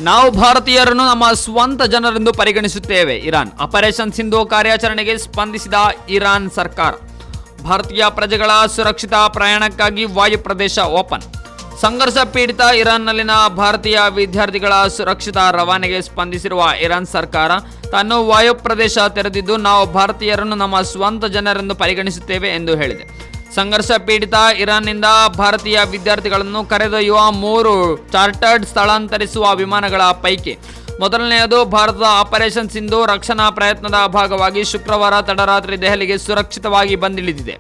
ನಾವು ಭಾರತೀಯರನ್ನು ನಮ್ಮ ಸ್ವಂತ ಜನರೆಂದು ಪರಿಗಣಿಸುತ್ತೇವೆ. ಇರಾನ್ ಆಪರೇಷನ್ ಸಿಂಧು ಕಾರ್ಯಾಚರಣೆಗೆ ಸ್ಪಂದಿಸಿದ ಇರಾನ್ ಸರ್ಕಾರ. ಭಾರತೀಯ ಪ್ರಜೆಗಳ ಸುರಕ್ಷಿತ ಪ್ರಯಾಣಕ್ಕಾಗಿ ವಾಯು ಪ್ರದೇಶ ಓಪನ್. ಸಂಘರ್ಷ ಪೀಡಿತ ಇರಾನ್ನಲ್ಲಿನ ಭಾರತೀಯ ವಿದ್ಯಾರ್ಥಿಗಳ ಸುರಕ್ಷಿತ ರವಾನೆಗೆ ಸ್ಪಂದಿಸಿರುವ ಇರಾನ್ ಸರ್ಕಾರ ತಾನು ವಾಯು ಪ್ರದೇಶ ತೆರೆದಿದ್ದು ನಾವು ಭಾರತೀಯರನ್ನು ನಮ್ಮ ಸ್ವಂತ ಜನರೆಂದು ಪರಿಗಣಿಸುತ್ತೇವೆ ಎಂದು ಹೇಳಿದೆ. ಸಂಘರ್ಷ ಪೀಡಿತ ಇರಾನ್ನಿಂದ ಭಾರತೀಯ ವಿದ್ಯಾರ್ಥಿಗಳನ್ನು ಕರೆದೊಯ್ಯುವ 3 ಚಾರ್ಟರ್ಡ್ ಸ್ಥಳಾಂತರಿಸುವ ವಿಮಾನಗಳ ಪೈಕಿ ಮೊದಲನೆಯದು ಭಾರತದ ಆಪರೇಷನ್ ಸಿಂಧು ರಕ್ಷಣಾ ಪ್ರಯತ್ನದ ಭಾಗವಾಗಿ ಶುಕ್ರವಾರ ತಡರಾತ್ರಿ ದೆಹಲಿಗೆ ಸುರಕ್ಷಿತವಾಗಿ ಬಂದಿಳಿದಿದೆ.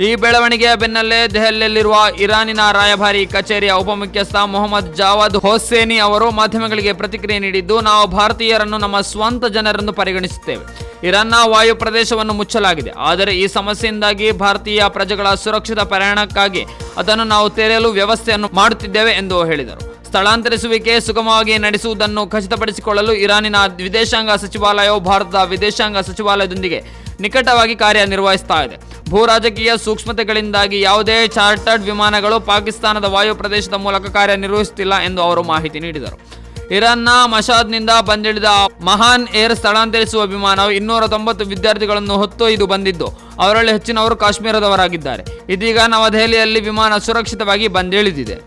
ಈ ಬೆಳವಣಿಗೆಯ ಬೆನ್ನಲ್ಲೇ ದೆಹಲಿಯಲ್ಲಿರುವ ಇರಾನಿನ ರಾಯಭಾರಿ ಕಚೇರಿಯ ಉಪಮುಖ್ಯಸ್ಥ ಮೊಹಮ್ಮದ್ ಜಾವದ್ ಹೊಸೇನಿ ಅವರು ಮಾಧ್ಯಮಗಳಿಗೆ ಪ್ರತಿಕ್ರಿಯೆ ನೀಡಿದ್ದು, ನಾವು ಭಾರತೀಯರನ್ನು ನಮ್ಮ ಸ್ವಂತ ಜನರೆಂದು ಪರಿಗಣಿಸುತ್ತೇವೆ. ಇರಾನ್ನ ವಾಯು ಪ್ರದೇಶವನ್ನು ಮುಚ್ಚಲಾಗಿದೆ, ಆದರೆ ಈ ಸಮಸ್ಯೆಯಿಂದಾಗಿ ಭಾರತೀಯ ಪ್ರಜೆಗಳ ಸುರಕ್ಷಿತ ಪ್ರಯಾಣಕ್ಕಾಗಿ ಅದನ್ನು ನಾವು ತೆರೆಯಲು ವ್ಯವಸ್ಥೆಯನ್ನು ಮಾಡುತ್ತಿದ್ದೇವೆ ಎಂದು ಹೇಳಿದರು. ಸ್ಥಳಾಂತರಿಸುವಿಕೆ ಸುಗಮವಾಗಿ ನಡೆಸುವುದನ್ನು ಖಚಿತಪಡಿಸಿಕೊಳ್ಳಲು ಇರಾನಿನ ವಿದೇಶಾಂಗ ಸಚಿವಾಲಯವು ಭಾರತದ ವಿದೇಶಾಂಗ ಸಚಿವಾಲಯದೊಂದಿಗೆ ನಿಕಟವಾಗಿ ಕಾರ್ಯನಿರ್ವಹಿಸ್ತಾ ಇದೆ. ಭೂ ರಾಜಕೀಯ ಸೂಕ್ಷ್ಮತೆಗಳಿಂದಾಗಿ ಯಾವುದೇ ಚಾರ್ಟರ್ಡ್ ವಿಮಾನಗಳು ಪಾಕಿಸ್ತಾನದ ವಾಯು ಪ್ರದೇಶದ ಮೂಲಕ ಕಾರ್ಯನಿರ್ವಹಿಸುತ್ತಿಲ್ಲ ಎಂದು ಅವರು ಮಾಹಿತಿ ನೀಡಿದರು. ಇರಾನ್ನ ಮಶಾದ್ನಿಂದ ಬಂದಿಳಿದ ಮಹಾನ್ ಏರ್ ಸ್ಥಳಾಂತರಿಸುವ ವಿಮಾನವು 290 ವಿದ್ಯಾರ್ಥಿಗಳನ್ನು ಹೊತ್ತೊಯ್ದು ಬಂದಿದ್ದು, ಅವರಲ್ಲಿ ಹೆಚ್ಚಿನವರು ಕಾಶ್ಮೀರದವರಾಗಿದ್ದಾರೆ. ಇದೀಗ ನವದೆಹಲಿಯಲ್ಲಿ ವಿಮಾನ ಸುರಕ್ಷಿತವಾಗಿ ಬಂದಿಳಿದಿದೆ.